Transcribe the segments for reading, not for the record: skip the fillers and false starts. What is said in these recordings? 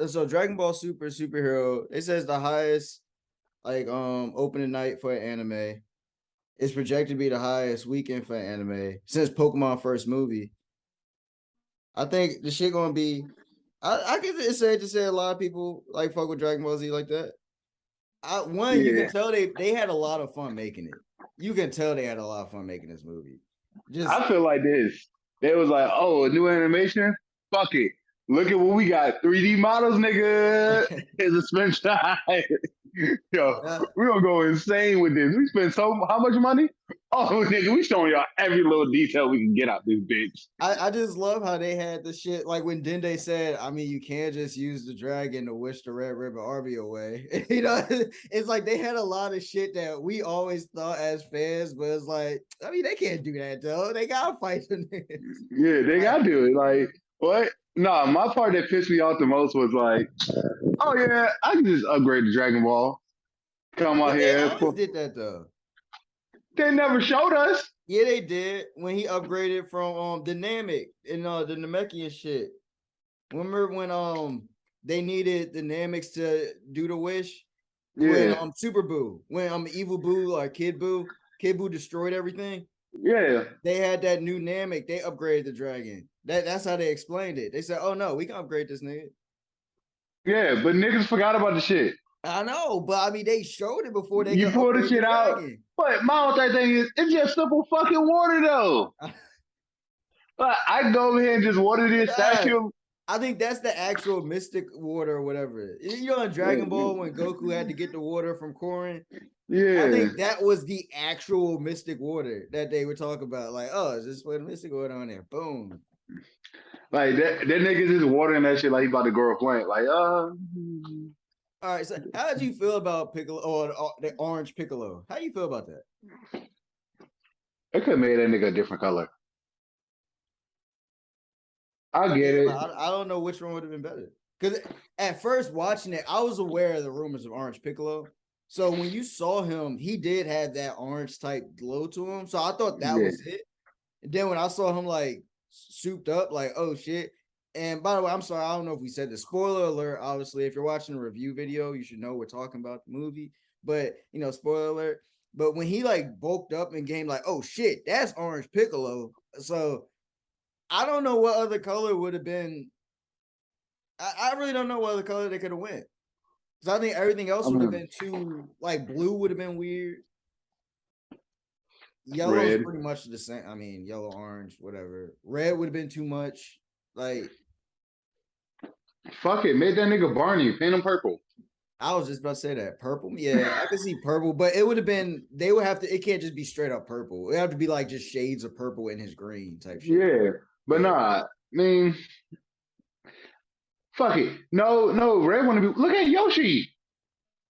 so Dragon Ball Super superhero. It says the highest like opening night for an anime. It's projected to be the highest weekend for an anime since Pokemon first movie. I think the shit gonna be. I guess it's safe to say a lot of people like fuck with Dragon Ball Z like that. You can tell they had a lot of fun making it. You can tell they had a lot of fun making this movie. I feel like this. They was like, oh, a new animation? Fuck it. Look at what we got. 3D models, nigga. It's a spin shot. Yo, we're gonna go insane with this. We spent how much money? Oh, nigga, we showing y'all every little detail we can get out this bitch. I just love how they had the shit like when Dende said, I mean, you can't just use the dragon to wish the Red Ribbon Army away. It's like they had a lot of shit that we always thought as fans, but it's like, I mean, they can't do that though. They gotta fight them. Yeah, they gotta do it. Like, what? No, my part that pissed me off the most was like, oh yeah, I can just upgrade the Dragon Ball. Come on here. They always did that though. They never showed us. Yeah, they did when he upgraded from Dynamic and the Namekian shit. Remember when they needed the Dynamics to do the wish? Yeah. When Super Boo, when Evil Boo or Kid Boo destroyed everything. Yeah. They had that new Namek. They upgraded the dragon. That's how they explained it. They said, "Oh no, we can upgrade this nigga." Yeah, but niggas forgot about the shit. I know, but I mean, they showed it before they. You pull the shit out. But my whole thing is, it's just simple fucking water though. But I can go over here and just water this statue. I think that's the actual mystic water or whatever. You know, in Dragon Ball when Goku had to get the water from Korin. Yeah, I think that was the actual mystic water that they were talking about. Like, oh, is this what mystic water on there? Boom. Like that nigga just watering that shit like he about to grow a plant. Like, All right, so how did you feel about Piccolo or the orange Piccolo? How do you feel about that? They could have made that nigga a different color. I get it. I don't know which one would have been better. Because at first watching it, I was aware of the rumors of Orange Piccolo. So when you saw him, he did have that orange type glow to him. So I thought that was it. And then when I saw him like souped up, like, oh shit. And by the way, I'm sorry, I don't know if we said the spoiler alert. Obviously, if you're watching a review video, you should know we're talking about the movie. But spoiler alert. But when he like bulked up in game, like, oh shit, that's Orange Piccolo. So I don't know what other color would have been. I really don't know what other color they could have went. Because I think everything else would have been too, like, blue would have been weird. Yellow is pretty much the same. I mean, yellow, orange, whatever. Red would have been too much. Like, fuck it, make that nigga Barney, paint him purple. I was just about to say that. Purple? Yeah, I could see purple, but it would have been, they would have to, it can't just be straight up purple. It would have to be like just shades of purple in his green type shit. Yeah, but nah, I mean, fuck it. No, Red want to be, look at Yoshi.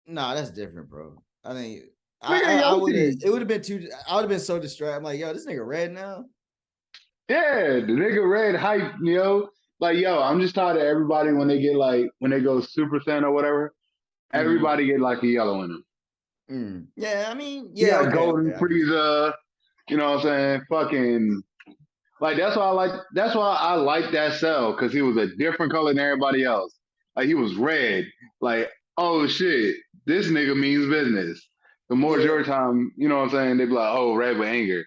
Nah, that's different, bro. I think, it would have been too, I would have been so distracted. I'm like, yo, this nigga Red now? Yeah, the nigga Red hype, like, yo, I'm just tired of everybody when they get like, when they go Super Saiyan or whatever, everybody get like a yellow in them. Yeah, I mean, yeah. Okay, Golden Frieza, you know what I'm saying? Fucking, like, that's why I like that cell, because he was a different color than everybody else. Like, he was red. Like, oh shit, this nigga means business. The more your time, you know what I'm saying? They be like, oh, red with anger.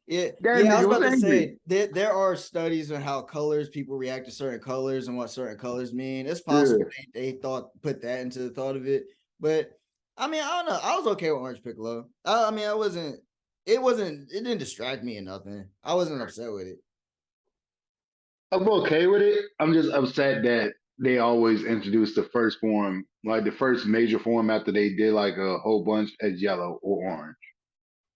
Yeah, I was about to say there are studies on how people react to certain colors and what certain colors mean. It's possible they put that into the thought of it, but I mean, I don't know. I was okay with Orange Piccolo. I mean, it didn't distract me or nothing. I wasn't upset with it. I'm okay with it. I'm just upset that they always introduce the first form, like the first major form after they did like a whole bunch as yellow or orange.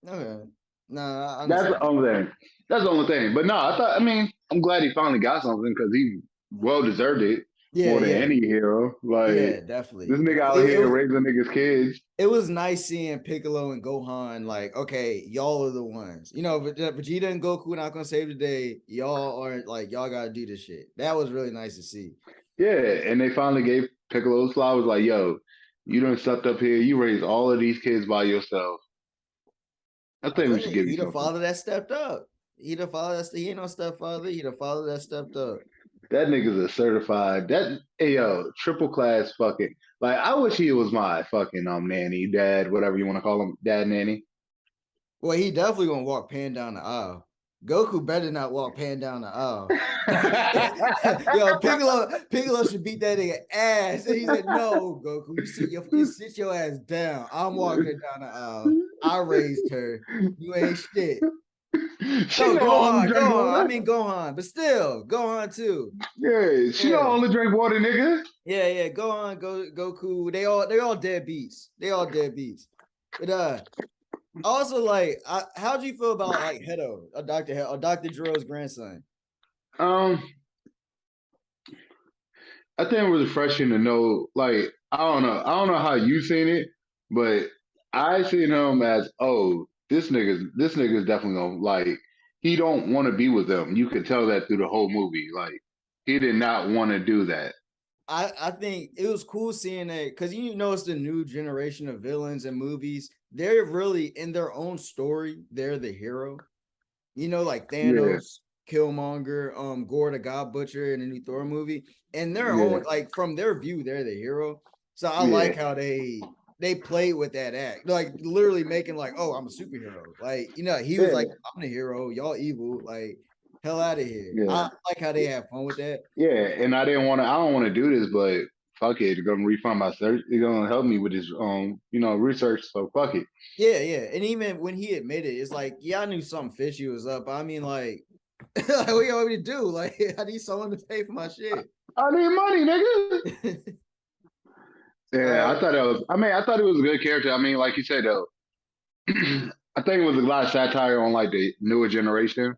Okay. No, that's the only thing. That's the only thing. But no, I mean, I'm glad he finally got something because he well deserved it more than any hero. Like, yeah, definitely. This nigga out here raising niggas' kids. It was nice seeing Piccolo and Gohan like, okay, y'all are the ones. Vegeta and Goku are not gonna save the day. Y'all aren't like, y'all gotta do this shit. That was really nice to see. Yeah, and they finally gave Piccolo's flowers. Like, yo, you done stepped up here. You raised all of these kids by yourself. I think we should give you the father that stepped up. He the father he ain't no stepfather. He the father that stepped up. That nigga's a certified hey yo, triple class fucking like I wish he was my fucking nanny, dad, whatever you want to call him, dad nanny. Well, he definitely gonna walk Pan down the aisle. Goku better not walk Pan down the aisle. Yo, Piccolo should beat that nigga ass. And he said, "No, Goku, you sit your ass down. I'm walking her down the aisle. I raised her. You ain't shit." She No, know I only Gohan, drink Gohan. I water. mean Gohan, but still, Gohan too. Yeah, she know I only drink water, nigga. Yeah. Gohan, Goku. They all dead beats. They all dead beats. But also, like, how do you feel about like Hedo, Dr. Jiro's grandson? Um, I think it was refreshing to know. Like, I don't know how you seen it, but I seen him as, oh, this nigga's definitely gonna like. He don't want to be with them. You could tell that through the whole movie. Like, he did not want to do that. I think it was cool seeing that because you know it's the new generation of villains and movies. They're really in their own story. They're the hero. You know, like Yeah, Thanos, Killmonger, Gore the God Butcher in the new Thor movie. And their yeah, own, like from their view, they're the hero. So I yeah, like how they played with that act, like literally making like, oh, I'm a superhero. Like, you know, he was yeah, like, I'm the hero, y'all evil, like hell out of here. yeah, I like how they have fun with that. yeah. And I didn't want to. I don't want to do this, but fuck it. They're gonna refund my search. They're gonna help me with this, research. So fuck it. Yeah. And even when he admitted, it's like, yeah, I knew something fishy was up. I mean, like, like what you want me to do? Like, I need someone to pay for my shit. I need money, nigga. Yeah, uh, I thought that was. I mean, I thought it was a good character. I mean, like you said though, I think it was a lot of satire on like the newer generation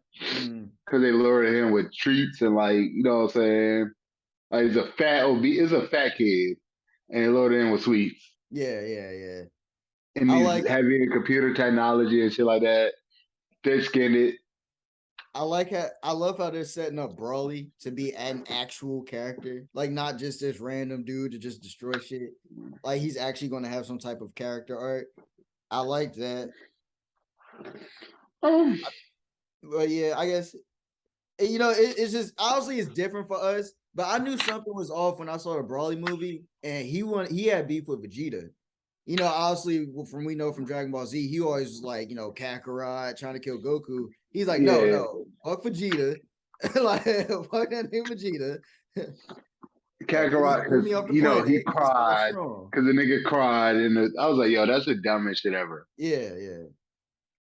because they lured him with treats and like what I'm saying. Like he's a it's a fat kid, and they lured him with sweets, yeah. and I he's like heavy in computer technology and shit like that. Thick skinned. I like how I love how they're setting up Brawly to be an actual character, like not just this random dude to just destroy shit. Like he's actually going to have some type of character art. I like that. Um, But yeah, I guess it's just obviously it's different for us. But I knew something was off when I saw the Brawly movie, and he had beef with Vegeta. You know, obviously from we know from Dragon Ball Z, he always was like, Kakarot trying to kill Goku. He's like, yeah, no, fuck Vegeta. Like, fuck that name Vegeta. Kakarot, Blew because me off the planet. he He's still cried strong. because the nigga cried, and I was like, yo, that's the dumbest shit ever. Yeah.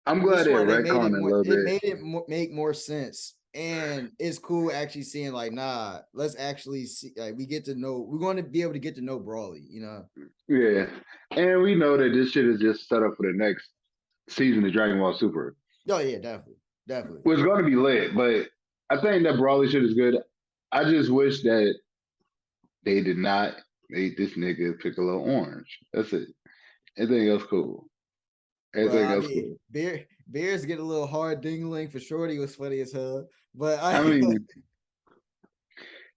I'm This glad they one they made it retconned a more. little It bit. made it make more sense, and it's cool actually seeing like, nah, let's actually see. Like, we get to know. We're going to be able to get to know Brawly. You know. Yeah, and we know that this shit is just set up for the next season of Dragon Ball Super. Oh yeah, definitely. Well, it's going to be lit, but I think that Brawly shit is good. I just wish that they did not make this nigga Piccolo orange. That's it. Everything else cool. Well, Everything I else mean, cool. Bears get a little hard dingling for Shorty was funny as hell. But I mean,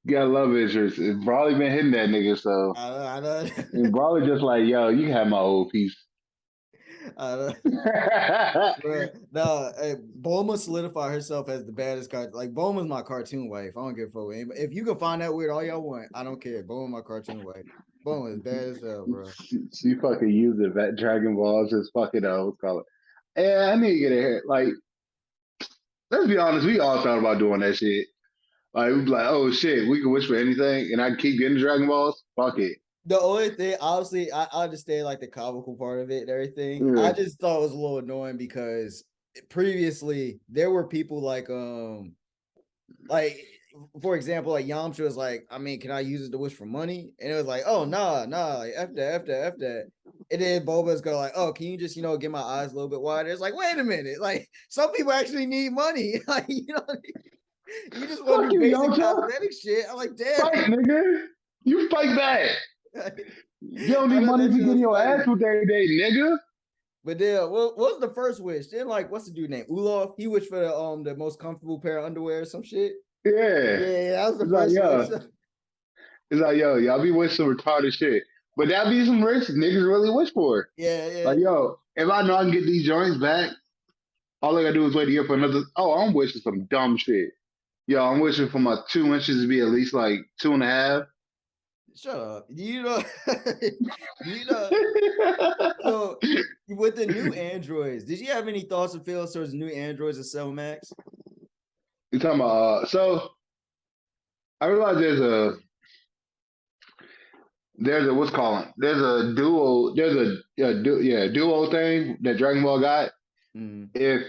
you gotta love it. It's Brawly been hitting that nigga, so I know. and Brawly just like, yo, you can have my old piece. I know. Bro, no, Bulma solidified herself as the baddest cartoon. Like Bulma's my cartoon wife. I don't give a fuck with anybody. If you can find that weird all y'all want, I don't care. Bulma my cartoon wife. Bulma is bad as hell, bro. She fucking used it. That Dragon Balls just fucking what's called it. Yeah, I need to get a hair. Like, let's be honest, we all thought about doing that shit. Like, we be like, oh shit, we can wish for anything, and I keep getting Dragon Balls. Fuck it. The only thing, obviously, I understand like the comical part of it and everything. I Yeah. just thought it was a little annoying because previously there were people like for example, like Yamcha was like, I mean, can I use it to wish for money? And it was like, oh nah, like F that. And then Boba's go like, oh, can you just get my eyes a little bit wider? It's like, wait a minute, like some people actually need money. Like, you just want Fuck to do you, basic Yamcha. cosmetic shit. I'm like, damn. Fight, nigga. You fight back. You don't I need know money that for shit was getting your funny. ass with every day, nigga. But then, what was the first wish? Then, like, what's the dude name? Ulof. He wished for the most comfortable pair of underwear or some shit. Yeah. Yeah, that was the It's like, first wish. yo. It's like, yo, y'all be wishing some retarded shit. But that be some rich niggas really wish for. Yeah. Like, yo, if I know I can get these joints back, all I gotta do is wait a year for another. Oh, I'm wishing some dumb shit. Yo, I'm wishing for my 2 inches to be at least like 2.5. Shut up. So with the new androids, did you have any thoughts or feelings towards the new androids of 7 Max? You talking about so I realize there's a what's calling there's a duo duo thing that Dragon Ball got. If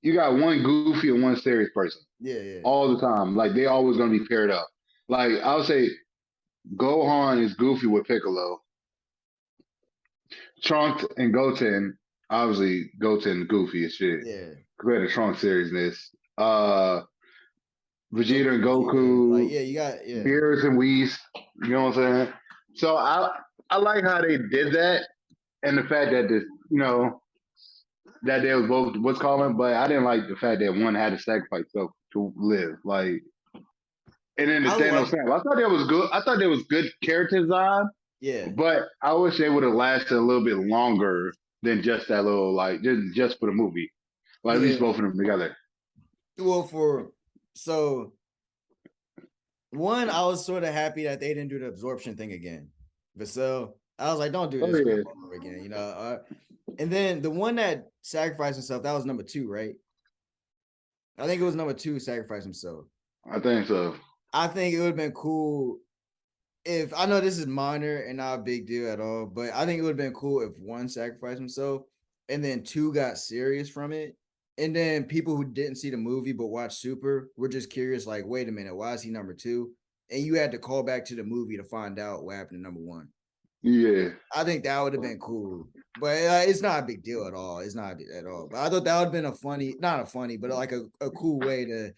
you got one goofy and one serious person Yeah. all the time, like they always gonna be paired up. Like I would say Gohan is goofy with Piccolo. Trunks and Goten, obviously Goten goofy as shit Yeah. compared to Trunks seriousness. Uh Vegeta and Vegeta. Like, Goku, yeah, you got, yeah. Beerus and Whis, you know what I'm saying? So I like how they did that and the fact that this, that they was both what's calling, but I didn't like the fact that one had to sacrifice himself to live. Like, and then the I Thanos like, snap. I thought that was good. I thought that was good character design, yeah. but I wish they would have lasted a little bit longer than just that little like just for the movie. Like at least Yeah. both of them together. Well, so one, I was sort of happy that they didn't do the absorption thing again. But so I was like, don't do Oh this yeah. crap over again, and then the one that sacrificed himself, that was number 2, right? I think it was number 2 sacrificed himself. I think so. I think it would have been cool if, I know this is minor and not a big deal at all, but I think it would have been cool if one sacrificed himself and then 2 got serious from it. And then people who didn't see the movie but watched Super were just curious, like, wait a minute, why is he number 2? And you had to call back to the movie to find out what happened to number 1. Yeah. I think that would have been cool, but it's not a big deal at all. It's not at all. But I thought that would have been a funny, not a funny, but like a cool way to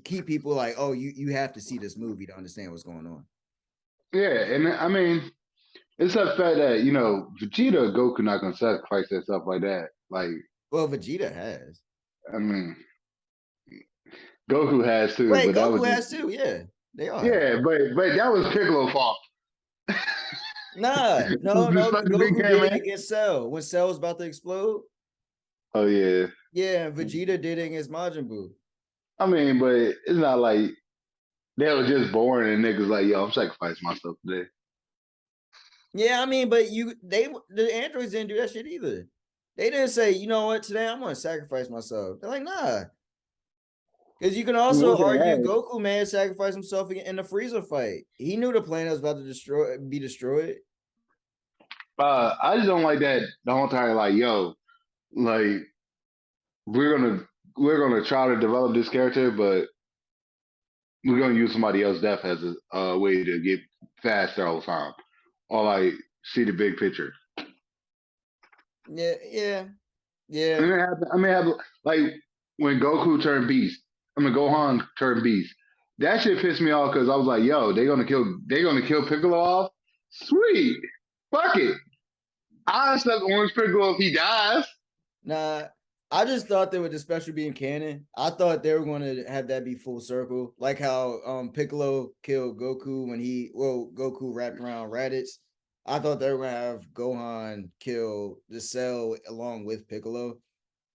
keep people like, oh, you have to see this movie to understand what's going on. Yeah, and I mean, it's the fact that Vegeta or Goku not gonna sacrifice that stuff like that. Like, Well, Vegeta has. I mean, Goku has too, Wait, but that was Goku just has too. Yeah, they all have. yeah, but that was Piccolo's fault. Nah, no, The big Goku did it camera. against Cell when Cell was about to explode. Oh yeah. Yeah, and Vegeta did it against Majin Buu. I mean, but it's not like they was just born and niggas like, yo, I'm sacrificing myself today. Yeah, I mean, but the androids didn't do that shit either. They didn't say, you know what, today I'm gonna sacrifice myself. They're like, nah. Because you can also argue Goku may have sacrificed himself in the Frieza fight. He knew the planet was about to be destroyed. I just don't like that the whole time. Like, yo, like we're gonna try to develop this character, but we're gonna use somebody else's death as a way to get faster all the time, or like see the big picture. Yeah. I mean, like when Goku turned Beast. I mean, Gohan turned Beast. That shit pissed me off because I was like, yo, they're gonna kill Piccolo off. Sweet, fuck it. I accept Orange Piccolo if he dies. Nah, I just thought that with the special being canon, I thought they were going to have that be full circle, like how Piccolo killed Goku when Goku wrapped around Raditz. I thought they were going to have Gohan kill the Cell along with Piccolo.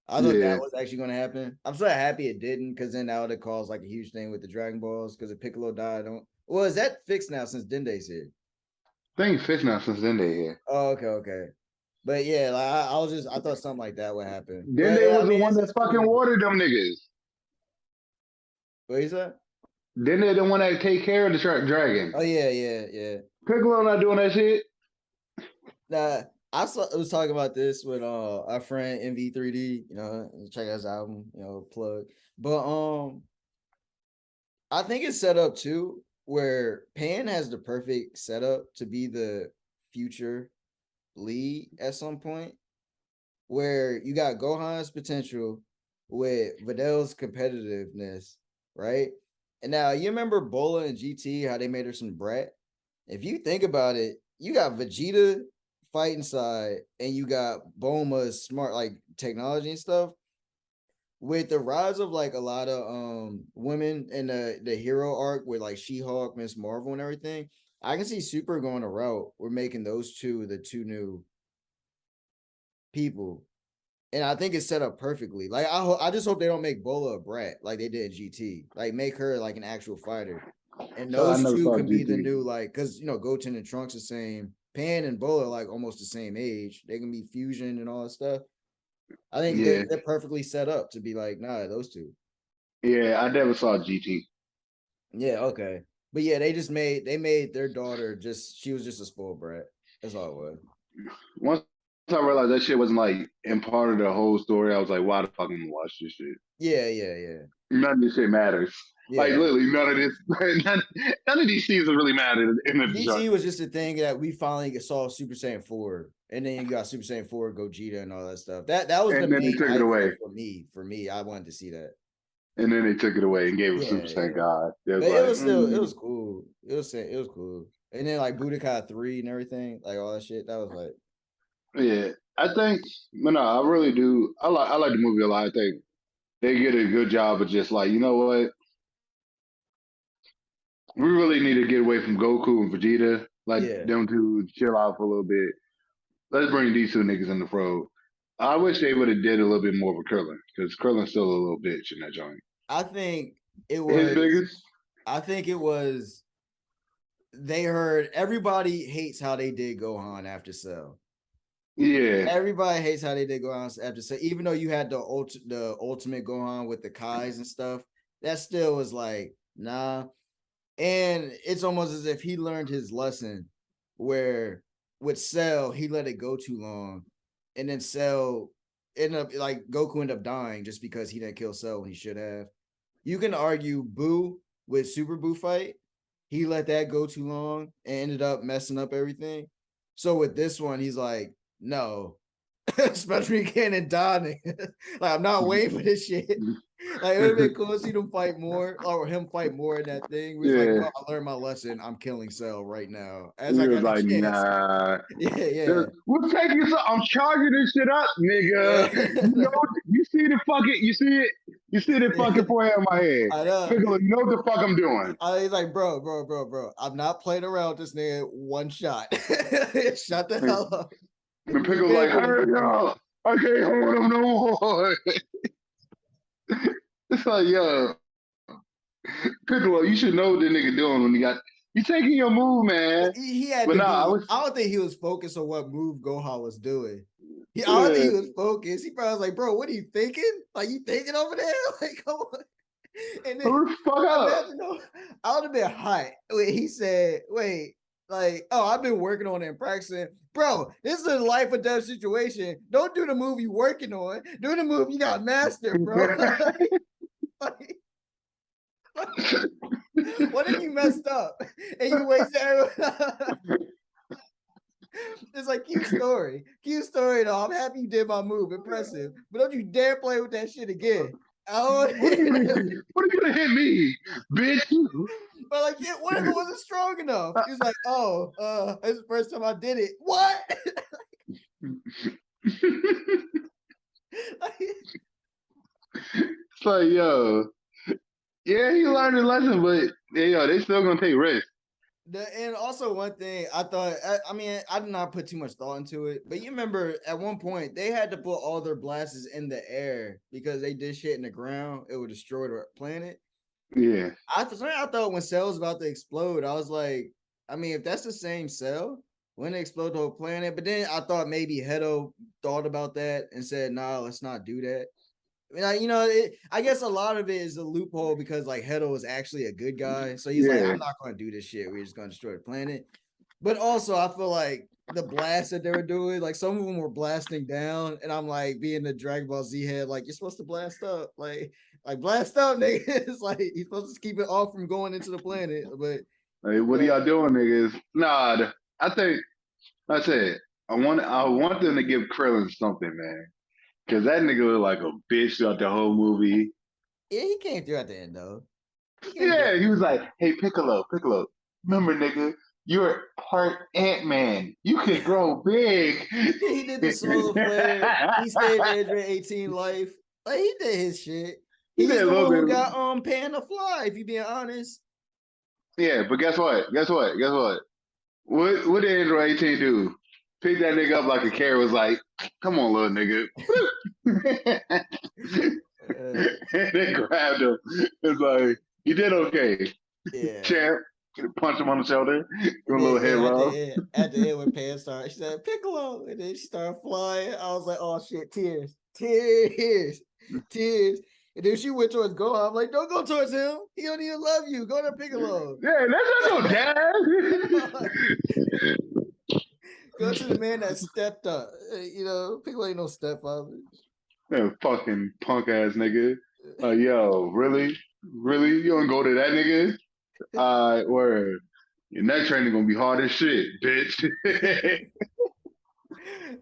I thought that was actually going to happen. I'm so happy it didn't, because then that would have caused like a huge thing with the Dragon Balls, because if Piccolo died, well, is that fixed now since Dende's here? I think fixed now since Dende here. Oh, okay. But yeah, like I thought something like that would happen. But Dende yeah, I was the mean, one that it's fucking cool. watered them niggas. What is that? Dende the one that take care of the dragon. Oh yeah. Piccolo not doing that shit. Nah, was talking about this with our friend MV3D. Check out his album. Plug. But I think it's set up too, where Pan has the perfect setup to be the future lead at some point, where you got Gohan's potential with Vidal's competitiveness, right? And now you remember Bola and GT, how they made her some brat? If you think about it, you got Vegeta fighting side and you got Bulma's smart like technology and stuff. With the rise of like a lot of women in the hero arc with like She-Hulk, Miss Marvel, and everything, I can see Super going a route. We're making those two the two new people. And I think it's set up perfectly. Like I just hope they don't make Bola a brat like they did in GT. Like make her like an actual fighter. And those two can be the new like because Goten and Trunks the same. Pan and Bola are like almost the same age. They can be fusion and all that stuff. I think they're perfectly set up to be like, nah, those two. Yeah, I never saw GT. Yeah, okay. But yeah, they made their daughter she was just a spoiled brat. That's all it was. Once I realized that shit wasn't like in part of the whole story, I was like, why the fuck am I watch this shit? Yeah. None of this shit matters. Yeah. Like literally none of this none of these scenes really mattered in the GT was just a thing that we finally saw Super Saiyan 4. And then you got Super Saiyan 4, Gogeta, and all that stuff. That was the main took it away. For me. I wanted to see that. And then they took it away and gave it Super Saiyan God. It was still it was cool. It was cool. And then like Budokai 3 and everything, like all that shit. That was like yeah. I think I really do. I like the movie a lot. I think they get a good job of just like, you know what? We really need to get away from Goku and Vegeta. Like them two chill out for a little bit. Let's bring these two niggas in the fro. I wish they would have did a little bit more with Krillin, because Krillin's still a little bitch in that joint. I think it was they heard everybody hates how they did Gohan after Cell. Yeah. Everybody hates how they did Gohan after Cell. Even though you had the ultimate Gohan with the Kais and stuff, that still was like, nah. And it's almost as if he learned his lesson where with Cell, he let it go too long. And then Cell ended up like Goku ended up dying just because he didn't kill Cell when he should have. You can argue Boo with Super Boo fight. He let that go too long and ended up messing up everything. So with this one, he's like, no, especially Ken and Don. Like, I'm not waiting for this shit. Like, it would have been cool to see them fight more or him fight more in that thing. He's like, no, I learned my lesson. I'm killing Cell right now. As I got like, nah. Yeah. We're taking some. I'm charging this shit up, nigga. Yeah. You see the fucking, you see it? You see the fucking forehead in my head. I know. Piccolo, you know what the fuck I'm doing. He's like, bro. I'm not playing around with this nigga one shot. Shut the hell up. And Piccolo's like, hurry up. I can't hold him no more. It's like, yo, Piccolo, you should know what the nigga doing when you taking your move, man. He had but I don't think he was focused on what move Gohan was doing. I don't think he was focused. He probably was like, bro, what are you thinking? Like, you thinking over there? Like, come on. And then, I would have been hot when he said, like, oh, I've been working on it and practicing. Bro, this is a life or death situation. Don't do the move you working on. Do the move you got mastered, bro. Like, what if you messed up and you wasted everyone? It's like cute story though. I'm happy you did my move, impressive. But don't you dare play with that shit again. What are you gonna hit me, bitch? But like, yeah, what if it wasn't strong enough? He was like, oh, it's the first time I did it. What? It's like, yo, yeah, he learned a lesson, but they still gonna take risks. And also one thing I thought, I did not put too much thought into it, but you remember at one point they had to put all their blasters in the air because they did shit in the ground. It would destroy the planet. Yeah. I thought when Cell was about to explode, I was like, if that's the same Cell, when they explode the whole planet, but then I thought maybe Hedo thought about that and said, nah, let's not do that. I guess a lot of it is a loophole because like Hedo is actually a good guy. So he's like, I'm not going to do this shit. We're just going to destroy the planet. But also I feel like the blast that they were doing, like some of them were blasting down and I'm like being the Dragon Ball Z head, like you're supposed to blast up, like blast up, nigga. It's like you're supposed to keep it off from going into the planet. But hey, what are y'all doing, niggas? Nah, I think I said I want them to give Krillin something, man. Cause that nigga was like a bitch throughout the whole movie. Yeah, he came through at the end though. He was like, "Hey, Piccolo, remember, nigga, you're part Ant-Man. You can grow big." He did the solar flare. He saved Android 18 life. Like he did his shit. He's the one who got Pan to fly. If you being honest. Yeah, but guess what? What did Android 18 do? picked that nigga up like a carrot. Was like, come on, little nigga. And they grabbed him. It's like, you did okay, champ. Punch him on the shoulder. Give him a little head rub. At the end when Pan started, she said Piccolo, and then she started flying. I was like, oh shit, tears. And then she went towards Gohan. I'm like, don't go towards him. He don't even love you. Go to Piccolo. Yeah, that's not no dad. Go to the man that stepped up. You know, Piccolo ain't no stepfather. Yeah, fucking punk ass nigga. Yo, really? You don't go to that nigga? Word. Your neck training gonna be hard as shit, bitch. Shit.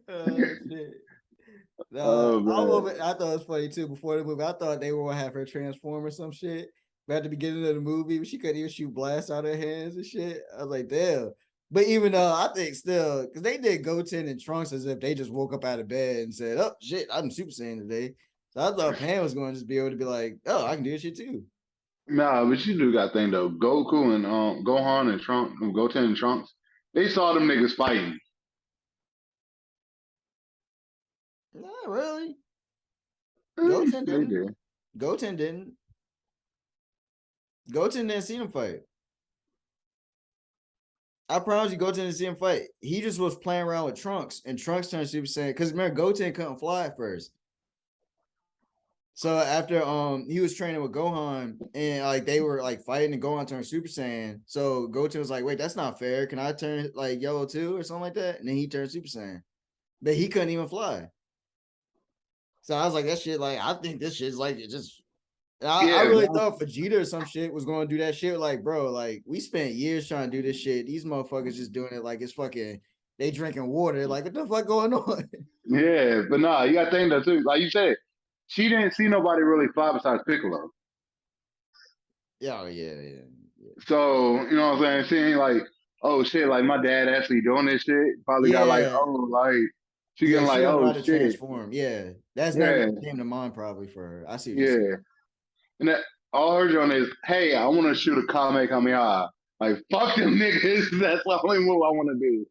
I thought it was funny too. Before the movie, I thought they were gonna have her transform or some shit. But at the beginning of the movie, she couldn't even shoot blasts out of her hands and shit. I was like, damn. But even though I think still, because they did Goten and Trunks as if they just woke up out of bed and said, oh shit, I'm Super Saiyan today. So I thought Pan was going to just be able to be like, oh, I can do this shit too. Nah, but you do got thing though. Goku and Gohan and Trunks, Goten and Trunks, they saw them niggas fighting. Not really. Goten didn't. Goten didn't see him fight. I promise you, Goten didn't see him fight. He just was playing around with Trunks, and Trunks turned Super Saiyan. Because remember, Goten couldn't fly at first. So after he was training with Gohan, and like they were like fighting, and Gohan turned Super Saiyan. So Goten was like, "Wait, that's not fair. Can I turn like yellow too, or something like that?" And then he turned Super Saiyan, but he couldn't even fly. So I was like, "That shit, like, I think this shit's like it just." I really thought Vegeta or some shit was going to do that shit. Like, bro, like we spent years trying to do this shit. These motherfuckers just doing it like it's fucking. They drinking water. Like, what the fuck going on? Yeah, but nah, you got to think that too. Like you said, she didn't see nobody really fly besides Piccolo. Yeah. So, you know what I'm saying? She ain't like, oh shit, like my dad actually doing this shit. Probably got like, oh, like, she getting like, oh shit. Transform. Yeah. That's never came to mind probably for her. I see what you're saying. And that, all her doing is, hey, I want to shoot a Kamehameha. Like, fuck them niggas. That's the only move I want to do.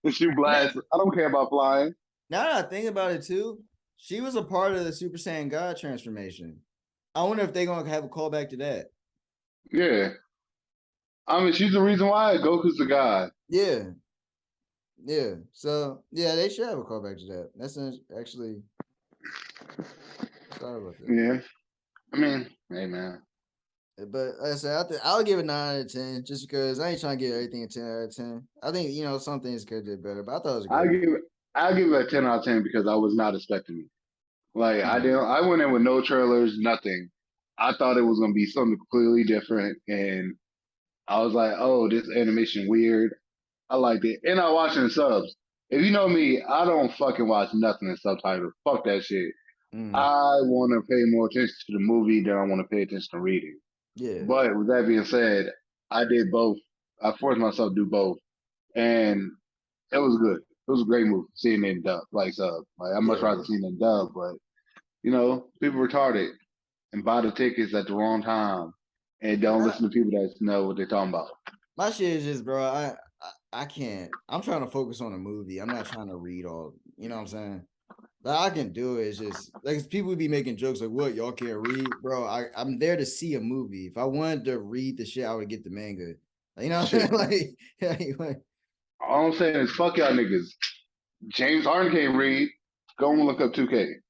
To shoot blasts. I don't care about flying. Now that I think about it too, she was a part of the Super Saiyan God transformation. I wonder if they're gonna have a callback to that. Yeah. I mean, she's the reason why Goku's the god. Yeah. So they should have a callback to that. That's actually. Sorry about that. Yeah. I mean, hey man. But like I said, I'll give it 9 out of 10 just because I ain't trying to give everything a 10 out of 10. I think some things could do better, but I thought it was great. I'll give it a 10 out of 10 because I was not expecting it. Like I went in with no trailers, nothing. I thought it was gonna be something completely different, and I was like, "Oh, this animation weird." I liked it, and I watched it in subs. If you know me, I don't fucking watch nothing in subtitles. Fuck that shit. I want to pay more attention to the movie than I want to pay attention to reading. Yeah. But with that being said, I did both. I forced myself to do both, and it was good. It was a great movie seeing it in dub, like sub. Like I much rather seen it in dub, but people retarded and buy the tickets at the wrong time and don't listen to people that know what they're talking about. My shit is just, bro, I can't. I'm trying to focus on a movie. I'm not trying to read all. You know what I'm saying? That I can do it is just like people would be making jokes like, "What, y'all can't read, bro?" I'm there to see a movie. If I wanted to read the shit, I would get the manga. You know what I'm saying? Like, all I'm saying is fuck y'all niggas. James Harden can't read. Go and look up 2K.